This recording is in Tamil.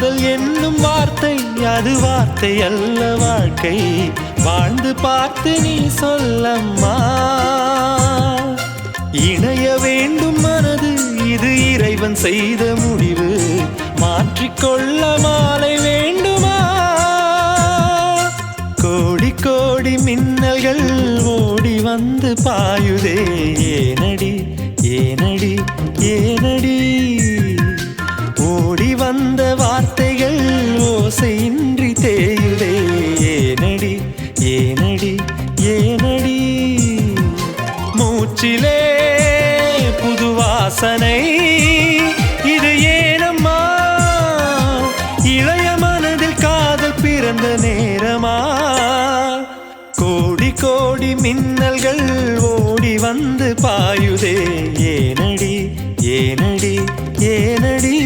காதல் என்னும் வார்த்தை அது வார்த்தை அல்ல வாழ்க்கை வாழ்ந்து பார்த்து நீ சொல்லம்மா இணைய வேண்டும் மனது இது இறைவன் செய்த முடிவு மாற்றிக்கொள்ள மாலை வேண்டுமா கோடி கோடி மின்னல்கள் ஓடி வந்து பாயுதே ஏனடி ஏனடி ஏனடி ஓடி வந்த வார்த்தைகள் ஓசையின்றி தேயுதே ஏனடி ஏனடி ஏனடி மூச்சிலே புது வாசனை இது ஏனம்மா இளைய மனதில் காதல் பிறந்த நேரமா கோடி கோடி மின்னல்கள் ஓடி வந்து பாயுதே ஏனடி ஏனடி ஏனடி